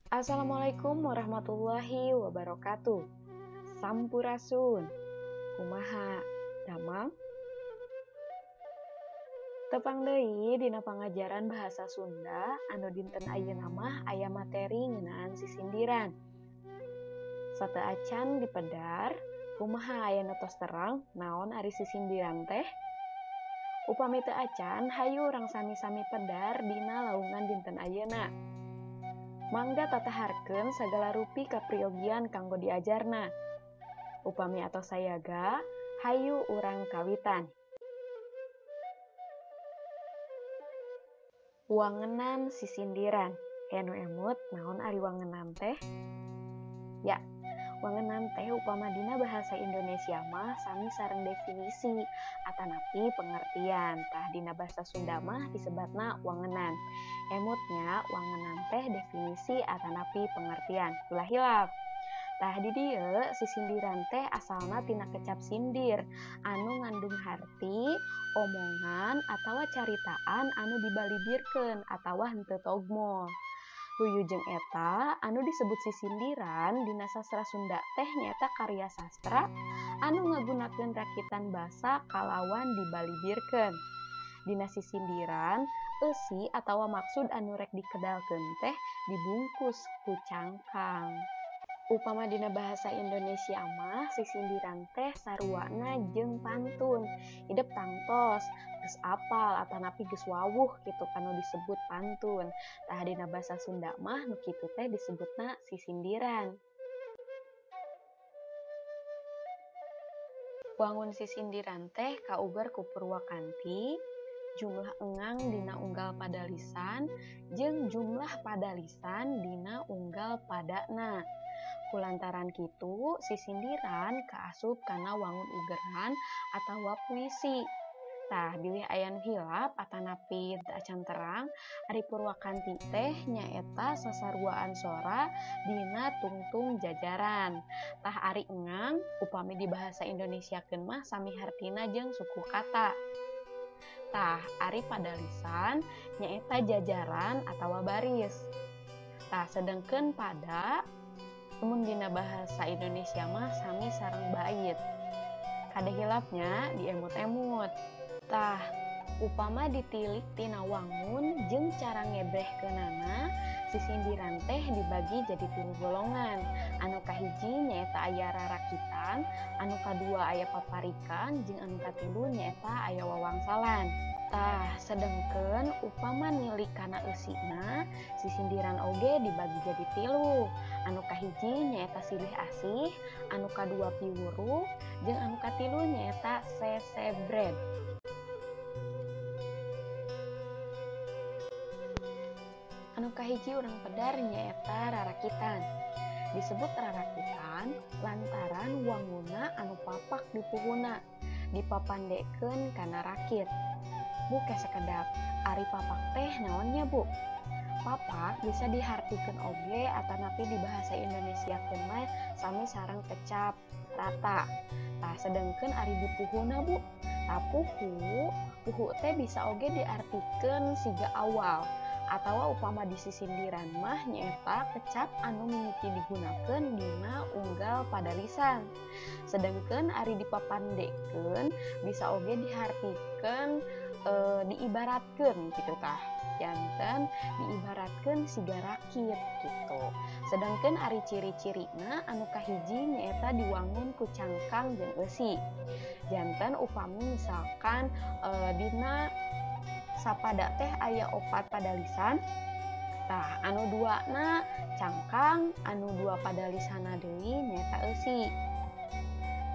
Assalamualaikum warahmatullahi wabarakatuh. Sampurasun. Kumaha? Damang? Tepang deui dina pangajaran bahasa Sunda anu dinten ayeuna mah aya materi ngeunaan sisindiran. Sateu acan dipedar, kumaha aya nu tos terang naon ari sisindiran teh? Upami teu acan, hayu urang sami-sami pedar dina laungan dinten ayeuna. Mangga tataharkeun sagala rupi kapriogian kanggo diajarna. Upami atos sayaga, hayu urang kawitan. Wangenan sisindiran. Henu emut naon ari wangenan teh? Ya, wangenan teh upama dina bahasa Indonesia mah sami sareng definisi atanapi pengertian. Tah dina bahasa Sunda mah disebatna wangenan. Emutnya wangenan teh definisi atanapi pengertian. Ulah hilap. Tah di dieu sisindiran teh asalna tina kecap sindir anu ngandung harti, omongan atawa caritaan anu dibalibirkeun atawa henteu togmol. Luyujeng eta anu disebut sisindiran dina sastra Sunda teh nyaeta karya sastra anu ngagunakeun rakitan basa kalawan dibalibirkeun. Dina sisindiran, eusi atawa maksud anu rek dikedalkeun teh dibungkus ku cangkang. Upama dina bahasa Indonesia mah sisindiran teh saruana jeung pantun. Hideep tangtos, geus apal atanapi geus wawuh kitu anu disebut pantun. Tah dina bahasa Sunda mah nu kitu teh disebutna sisindiran. Wangun sisindiran teh kaubar ku purwakanti, jumlah engang dina unggal padalisan jeung jumlah padalisan dina unggal padana. Kulantaran kitu, sisindiran kaasup kana wangun ugeran atawa puisi. Tah bilih aya nu hilap atanapi teu acan terang, ari Purwakanti teh nyaeta sasaruaan sora dina tungtung jajaran. Tah ari engang upami di bahasa Indonesiakeun mah sami hartina jeung suku kata. Tah ari padalisan nyaeta jajaran atawa baris. Tah sedengkeun pada mun dina bahasa Indonesia mah sami sareng bait. Kada hilapnya diemut-emut. Tah, upama ditilik tina wangun jeung cara ngebrehkeunana, sisindiran teh dibagi jadi 3 golongan. Anu kahiji nyaeta aya rarakitan, anu kadua aya paparikan, jeung anu katilu nyaeta aya wawangsalan. Tah, sedengkeun upama nilik kana eusina, sisindiran oge dibagi jadi 3. Anu kahiji nyaeta silih asih, anu kadua piwuruh, jeung anu katilu nyaeta sesebred. Anu kahiji urang pedar nyaeta rarakitan. Disebut rarakitan lantaran wanguna anu papak di puhuna, dipapandekeun kana rakit. Bu kesakedap, ari papak teh naonnya bu? Papak bisa dihartikeun oge atanapi di bahasa Indonesiakeun mah sami sareng kecap rata. Tah sedengkeun ari di puhuna bu, tah puhu teh bisa oge diartikeun siga awal. Atawa upama di sisindiran mah nyaeta kecap anu mimiti digunakeun dina unggal padalisan. Sedengkeun ari dipapandekeun bisa oge dihartikeun diibaratkeun gitu tah. Janten diibaratkeun siga rakit gitu. Sedangkeun ari ciri-cirina anu kahiji nyaeta diwangun ku cangkang jeung eusi. Janten upami misalkan dina sapada teh aya 4 padalisan. Tah anu 2na cangkang, anu 2 padalisanna deui nyaeta eusi.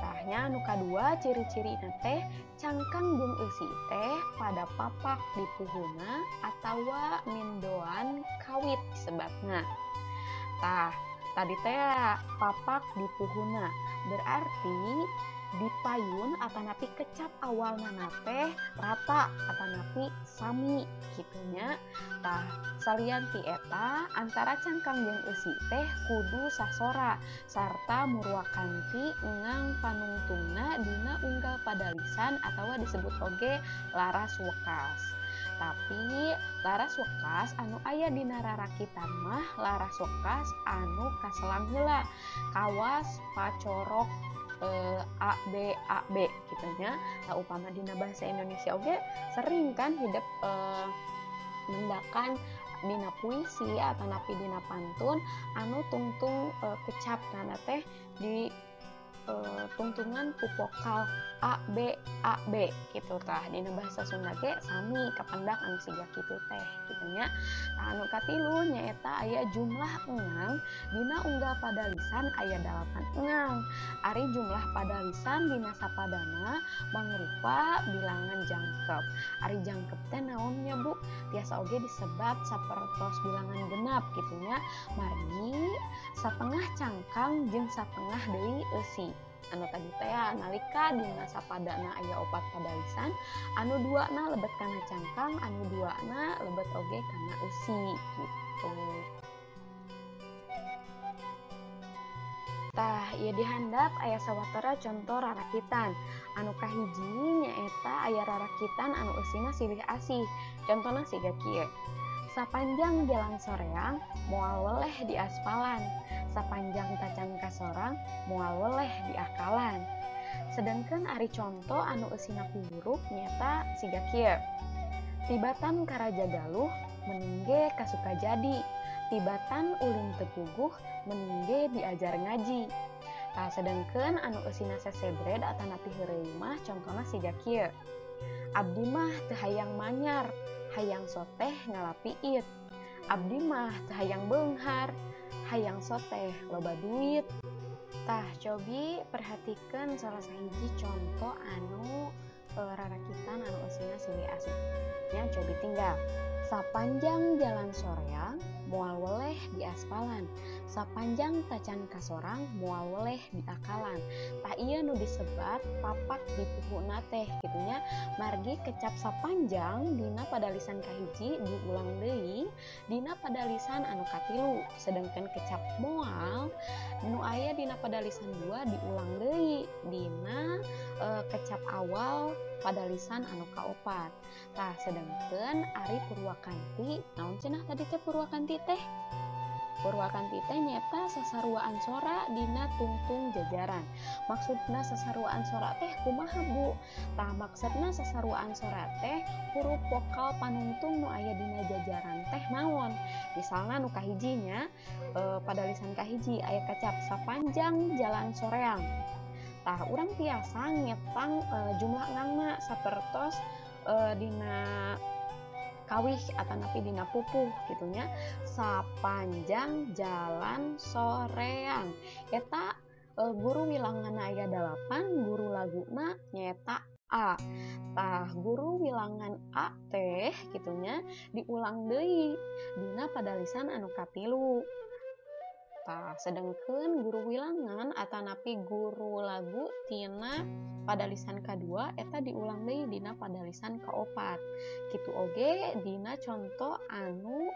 Tahnya anu kadua ciri-cirina teh cangkang jeung eusi teh pada papak di puhuna atawa mindoan kawit disebatna. Tah tadi teh papak di puhuna berarti dipayun atanapi kecap awalna teh rata atanapi sami kitunya. Tah salian ti eta antara cangkang jeung eusi teh kudu sasora sarta murwakanti engang panungtungna dina unggal padalisan atawa disebut oge laras wekas. Tapi laras wekas anu aya dina rarakitan mah laras wekas anu kaselang heula kawas pacorok AB gitu nya. Nah, upama dina bahasa Indonesia oge sering kan hidup mendakan dina puisi atau napi dina pantun anu tungtung kecap nana teh di tungtungan ku vokal A B gitu tah. Dina bahasa Sunda ge sami kapendak anu siga kitu teh kitu nya. Nah, anu katilu nyaeta aya jumlah engang dina unggal pada lisan aya 8 engang. Ari jumlah pada lisan dina sapadana mangrupa bilangan jangkep. Ari jangkep teh naon nya Bu? Tiasa oge disebat sapertos bilangan genap kitu nya. Margi satengah cangkang jeung satengah deui eusi. Anu tadi teh nalika dina sapadana aya 4 pada lisan, anu 2na lebet kana cangkang, anu 2na lebet oge kana eusi gitu. Tah, ieu di handap aya sawatara conto rarakitan. Anu kahiji nyaeta aya rarakitan anu eusina silih asih. Contona siga kieu. Sapanjang jalan soreang moal weleh di aspalan, sapanjang tacan kasorang moal weleh di akalan. Sedangkan ari conto anu eusina huruf nyata siga kieu. Tibatan karaja galuh meningge kasuka jadi, tibatan ulin tepuguh meningge diajar ngaji. Nah, sedangkan anu eusina sesebred atanapi heureuy mah contona siga kieu. Abdi mah teu hayang manyar, hayang soteh ngalapiit. Abdi mah teu hayang beunghar, hayang soteh loba duit. Tah, cobi perhatikeun salah sahiji contoh anu rarakitan anu eusina silih asih. Nya cobi tinggal. Sapanjang jalan soreang moal weleh di aspalan, sapanjang tacan kasorang moal weleh di akalan. Tah ieu nu disebat papak di puhuna teh kitu nya. Margi kecap sapanjang dina pada lisan kahiji diulang deui dina pada lisan anu katilu. Sedangkan kecap moal nu aya dina pada lisan 2 diulang deui dina kecap awal pada lisan anu kaopat. Tah, sedangkan ari Purwakanti, naon cenah tadi teh Purwakanti teh? Purwakanti teh nyata sasaruaan sora dina tungtung jajaran. Maksudna sasaruaan sora teh kumaha Bu? Tah, maksudna sasaruaan sora teh huruf vokal panungtung nu aya dina jajaran teh naon? Misalna nu kahijinya pada lisan kahiji aya kecap sapanjang jalan soreang. Tah, urang tiasa ngetang jumlah engangna sapertos dina kawih atanapi dina pupuh gitunya. Sapanjang jalan soreang eta guru wilanganna aya 8, guru laguna nyaeta A. Tah, guru wilangan A teh gitunya diulang deui dina pada lisan anu katilu. Tah, sedangkan guru wilangan atanapi guru lagu tina pada lisan kadua eta diulang deui dina pada lisan kaopat. Kitu oge dina contoh anu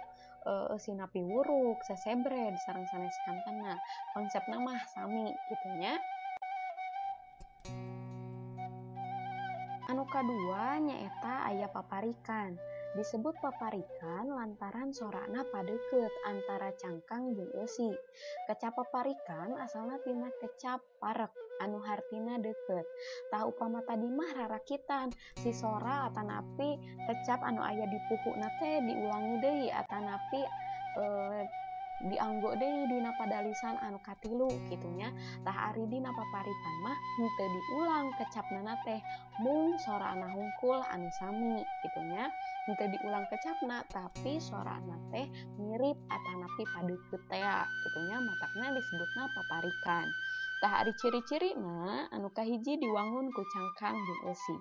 eusina piwuruk, sesebred sareng sanes kantana. Konsepna mah sami kitu nya. Anu kadua nyaeta aya paparikan. Disebut paparikan lantaran sorana padeukeut antara cangkang jeung eusi. Kecap paparikan asalna tina kecap parek anu hartina deukeut. Tah, upama tadi mah rarakitan si sora atanapi kecap anu aya di puhuna teh diulangi deui atanapi dianggo deui dina pada lisan anu katilu gitunya. Tah, ari dina paparikan mah henteu diulang kecapna teh mung sorana hungkul anu sami gitunya. Henteu diulang kecapna tapi sorana teh mirip atanapi padeukeut teh gitunya, matakna disebutna paparikan. Tah, ari ciri-cirina anu kahiji diwangun ku cangkang jeung eusi.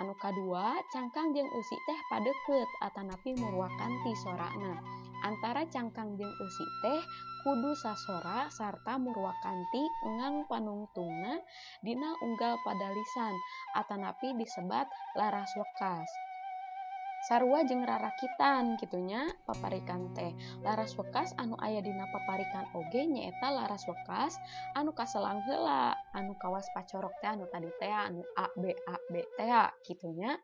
Anu kadua, cangkang jeung eusi teh padeukeut atanapi murwakanti sorana. Antara cangkang jeung eusi teh kudu sasora sarta murwakanti engang panungtungna dina unggal pada lisan atanapi disebat laras wekas. sarua jeung rarakitan gitunya paparikan teh. Laras wekas anu aya dina paparikan oge nyaeta laras wekas anu kaselang heula, anu kawas pacorok teh anu tadi teh anu A B teh gitunya.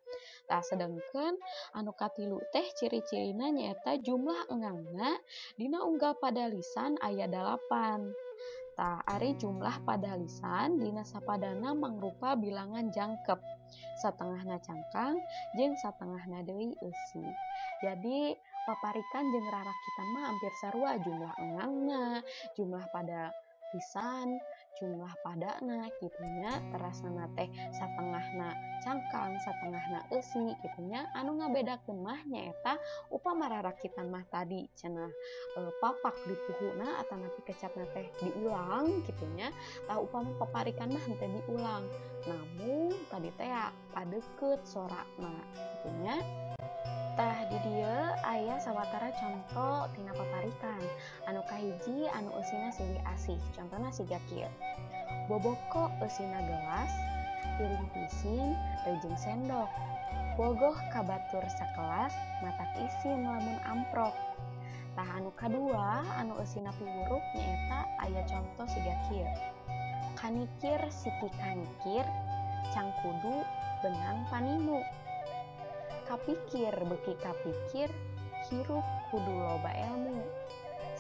Tah sedengkeun anu katilu teh ciri-cirina nyaeta jumlah engangna dina unggal pada lisan aya 8. Tah ari jumlah pada lisan dina sapadana mangrupa bilangan jangkep. Satengahna cangkang jeung satengahna deui eusi. Jadi paparikan jeung rarakitan mah hampir sarua jumlah engangna, jumlah pada lisan, jumlah padana gitunya. Terasna teh satengahna cangkang, satengahna eusi gitunya. Anu ngabedakeun mah nyaeta upama rarakitan mah tadi cenah papak di puhuna atanapi kecapna teh diulang gitunya. Tah upama paparikan mah henteu diulang. Namun tadi teh padeukeut sorakna gitunya. Tah di dieu aya sawatara conto tina paparikan. Anu kahiji anu eusina silih asih. Contona siga kieu. Boboko eusina gelas, piring pising, jeung sendok. Bogoh kabatur sakelas, matak isin lamun amprok. Tah anu kadua anu eusina piwurup nyaeta aya conto siga kieu. Kanikir siki kanikir, cangkudu benang panimu. Kapikir beki kapikir, hirup kudu loba ilmu.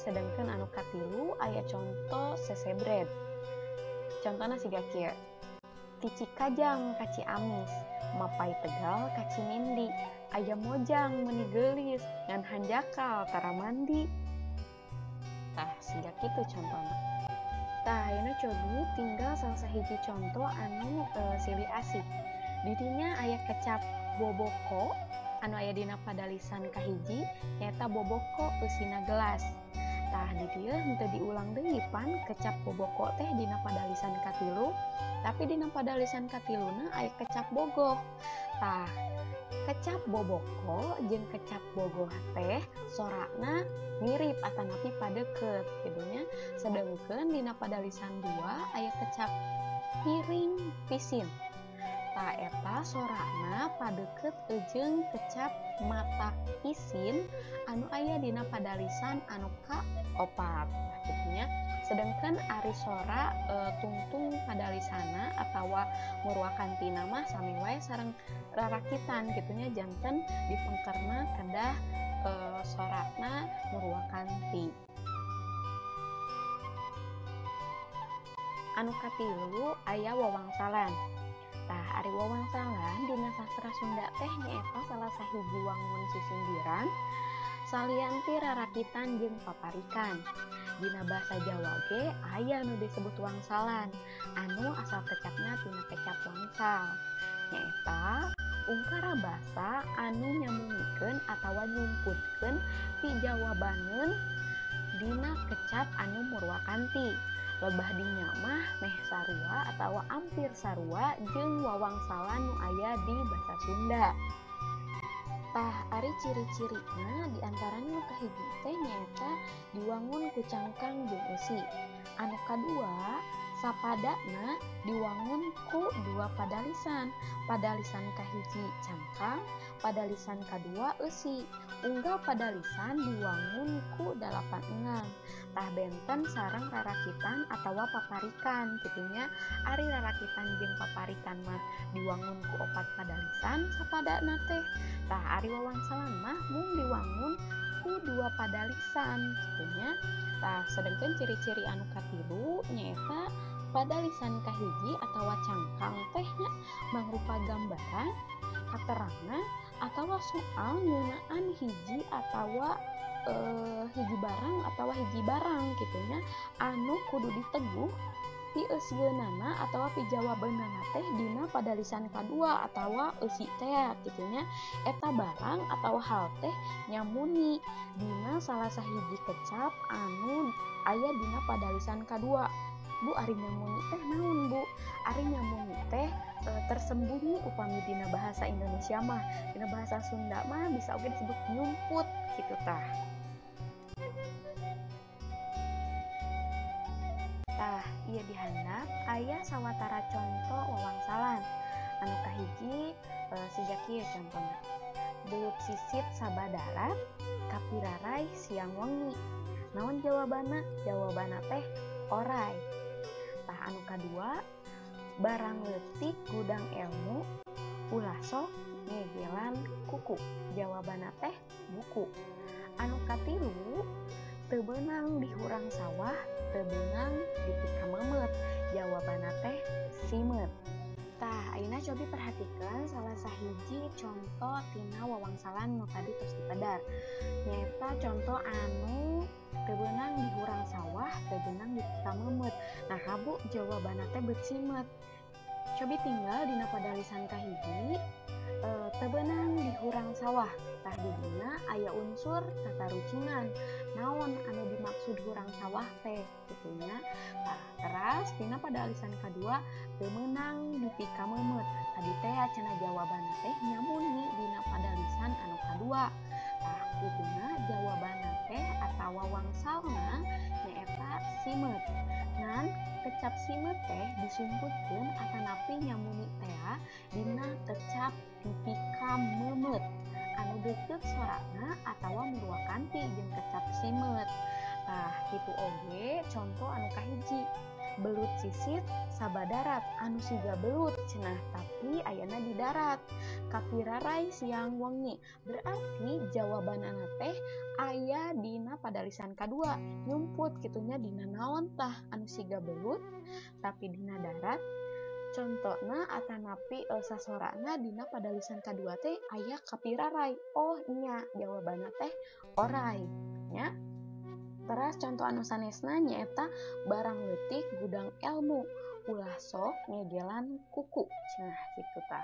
Sedengkeun anu katilu aya conto sesebred. Contona siga kieu. Tici kajang kaci amis, mapai tegal kaci mindi. Aya mojang meuni geulis, ngan hanjakal tara mandi. Tah siga kitu contona. Tah ayeuna cobi tinggal salah sahiji conto anu silih asih. Di dinya aya kecap boboko anu aya dina padalisan kahiji nyaeta boboko eusina gelas. Tah di dieu henteu diulang deui pan kecap boboko teh dina padalisan katilu, tapi dina padalisan katiluna aya kecap bogoh. Tah kecap boboko jeung kecap bogoh teh sorakna mirip atanapi padeukeut gitunya. Sedengkeun dina padalisan 2 aya kecap piring pisin. Tah eta sorakna padeukeut jeung kecap matak isin anu aya dina padalisan anu ka-4 gitunya. Sedengkeun ari sora tungtung padalisana atawa murwakantina mah sami wae sareng rarakitan gitunya, janten dipengkerna kedah sorakna murwakanti. Anu katilu aya wawangsalan. Tah ari wawangsalan dina sastra Sunda teh nyaeta salah sahiji wangun sisindiran salianti rarakitan jeung paparikan. Dina basa Jawa ge aya nu disebut wangsalan anu asal kecapna tina kecap wangsal. Nyaeta ungkara basa anu nyamungikeun atawa nyumputkeun pijawabaneun dina kecap anu murwakanti. Lebah dinya mah meh sarua atawa ampir sarua jeung wawangsalan nu aya di basa Sunda. Tah ari ciri-cirina diantaranya nu kahiji teh nyaeta diwangun ku cangkang jeung eusi. Anu kadua sapadana diwangun ku 2 padalisan. Padalisan kahiji cangkang, padalisan kadua eusi. Unggal padalisan diwangun ku 8 engang. Tah benten sareng rarakitan atawa paparikan gitunya. Ari rarakitan jeung paparikan mah diwangun ku 4 padalisan sapadana teh. Tah ari wawangsalan mah mung diwangun ku 2 padalisan gitunya. Tah sedengkeun ciri-ciri anu katilu nyaeta padalisan kahiji atawa cangkang teh nya mangrupa gambaran, katerangan atawa soal ngeunaan hiji atawa hiji barang atawa hiji barang gitunya anu kudu diteguh pieusieunana atawa pijawabeunana teh dina padalisan kadua atawa eusi teh gitunya. Eta barang atawa hal teh nyamuni dina salah sahiji kecap anu aya dina padalisan kadua. Bu, ari nyamuni teh naon, Bu? Ari nyamuni teh tersembunyi upami dina bahasa Indonesia mah. Dina bahasa Sunda mah bisa oge disebut nyumput kitu tah. Tah, ieu dihandap aya sawatara conto wawangsalan. Anu kahiji siga kieu contona. belut sisit sabadarat kapirarai siang wengi. Naon jawabana? Jawabana teh orai. Tah anu kadua, barang leutik gudang ilmu ulah sok ngegelan kuku. Jawabana teh buku. Anu katilu, teu beunang di hurang sawah, teu beunang di pika memet. Jawabana teh simet. Tah, ayeuna cobi perhatikan salah sahiji contoh tina wawangsalan nu tadi tos dipedar. Nyaeta contoh anu teu beunang di hurang sawah, teu beunang di pika memet. Nah, habu jawabana teh beut simet. Cobi tinggal dina padalisan kahiji, teu beunang di hurang sawah. Tah di dina aya unsur tatarucingan. Naon anu dimaksud hurang sawah teh gitunya. Tah, teras dina padalisan kadua teu meunang di pika memet. Tadi teh cenah jawabana teh nyamuni dina padalisan anu kadua. Tah, kuduna jawabana teh atawa wangsalna nyaeta simet. Ngan kecap simet teh disumputkeun atanapi nyamuni tea dina kecap di pika memet. Anu deukeut sorana atawa murwa kanti jeung kecap simet. Tah, kitu oge contoh anu kahiji. Belut sisit sabadarat anu siga belut cenah tapi ayana di darat. Kapirarai siang wengi. Berarti jawabanana teh aya dina padalisan kadua. Nyumput kitunya dina naon tah anu siga belut tapi dina darat. Contona atanapi sasorana dina padalisan kadua teh aya kapirarai. Oh nya jawabanna teh orai nya. Teras contoh anu sanesna nyaeta barang leutik gudang ilmu ulah sok ngegelan kuku. Cenah kitu tah.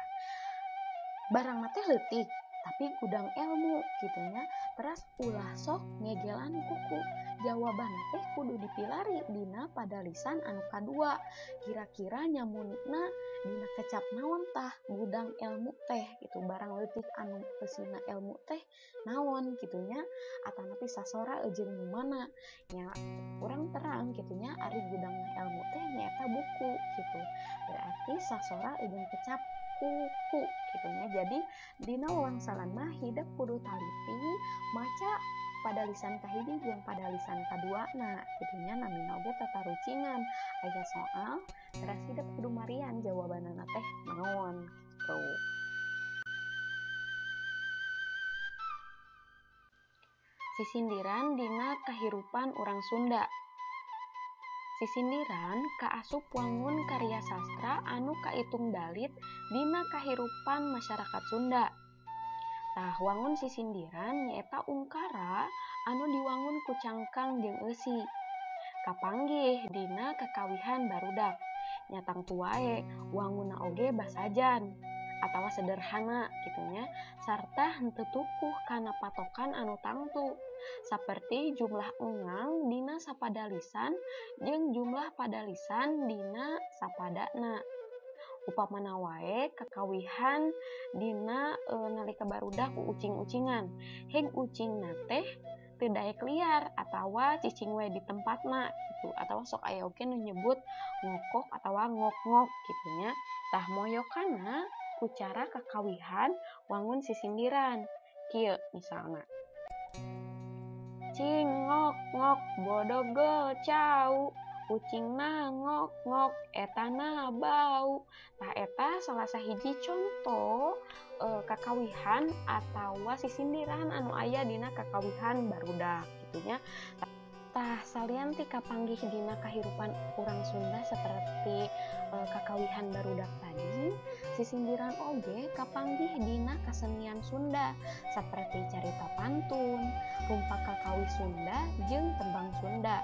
Barang teh leutik tapi gudang ilmu gitunya. Teras ulah sok ngegelan kuku. Jawabanna teh kudu dipilari dina padalisan anu kadua. Kira-kira nyamunna dina kecap naon tah gudang ilmu teh gitu. Barang leutik anu peusina ilmu teh naon gitunya. Atanapi sasora jeung nu mana. Nya urang terang gitunya ari gudang ilmu teh nyaeta buku gitu. Berarti sasora jeung kecap kuku gitunya. Jadi dina wangsalan mah hideuk kudu taliti maca padalisan kahiji jeung padalisan kadua. Nah, gitunya namina oge tatarucingan. Aya soal teras hideuk kudu marian jawabanana teh naon gitu. Sisindiran dina kahirupan urang Sunda. Sisindiran kaasup wangun karya sastra anu kaitung dalit dina kahirupan masyarakat Sunda. Tah, wangun sisindiran nyaeta ungkara anu diwangun ku cangkang jeung eusi. Kapanggih dina kakawihan barudak. Nya tangtu wae wangunna oge basajan atawa sederhana gitunya. Sarta henteu tukuh kana patokan anu tangtu. Saperti jumlah engang dina sapadalisan jeung jumlah padalisan dina sapadana. Upamana wae kakawihan dina nalika barudak ku ucing-ucingan. Heg ucingna teh teu daek liar atawa cicing we di tempatna gitu. Atawa sok aya oge nu nyebut ngokok atawa ngok-ngok gitunya. Tah moyokanna ku cara kakawihan wangun sisindiran. Kieu misalna. Cing ngok-ngok bodogo cau. Ucingna ngok-ngok etana bau. Tah eta salah sahiji contoh kakawihan atawa sisindiran anu aya dina kakawihan barudak gitunya. Tah salian ti kapanggih dina kahirupan urang Sunda seperti kakawihan barudak tadi, sisindiran oge kapanggih dina kasenian Sunda saperti carita pantun, rumpak kakawi Sunda jeung tembang Sunda.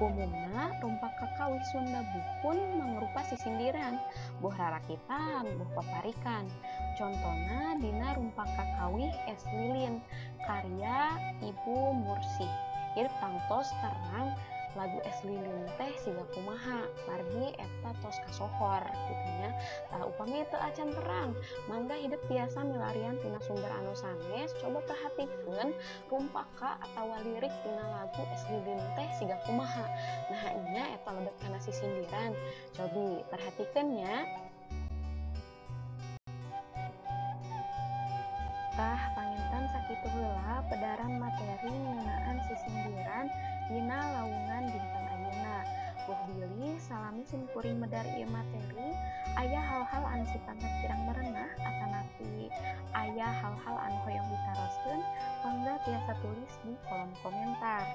Umumna rumpak kakawih Sunda bukun mangrupa sisindiran, buh rarakitan, buh paparikan. Contona dina rumpak kakawih es lilin karya Ibu Mursih. Ieu tangtos terang lagu es lilin teh siga kumaha margi eta tos kasohor gitunya. Tah upami teu acan terang, mangga hideuk biasa milarian tina sumber anu sanes, coba perhatikeun rumpaka atawa lirik tina lagu es lilin teh siga kumaha. Nah nya eta lebet kana sisindiran. Cobi perhatikeun nya. Tah pangen kitu heula pedaran materi ngeunaan sisindiran dina lawungan dinten ayeuna. Buh bilih salami simkuring medar ieu materi, aya hal-hal anu sifatna kirang merenah atanapi aya hal-hal anu hoyong ditaroskeun, mangga tiasa tulis di kolom komentar.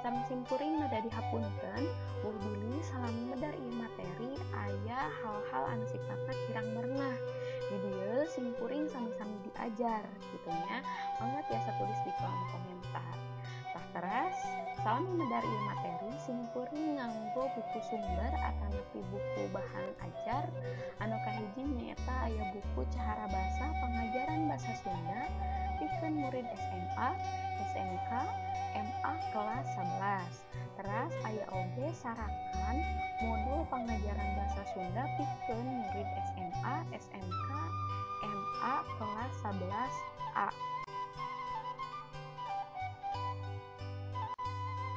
Sami simkuring nada dihapunten, buh bilih salami medar ieu materi aya hal-hal anu sifatna kirang merenah. Di dieu simkuring sami-sami diajar gitunya, mangga tiasa tulis di kolom komentar. Tah teras, salami medar ieu materi simkuring nganggo buku sumber atanapi buku bahan ajar anu kahiji nyaeta aya buku Cahara Basa Pengajaran Basa Sunda pikeun murid SMA, SMK, MA kelas 11. Teras aya oge sarakan modul pengajaran Basa Sunda pikeun murid SMA, SMK, MA kelas 11A.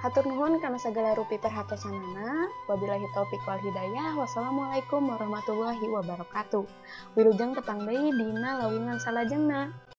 Hatur nuhun kana sagala rupi perhatosanana. Wabillahi taufik wal hidayah. Wassalamualaikum warahmatullahi wabarakatuh. Wilujeng petang deui dina lawungan salajengna.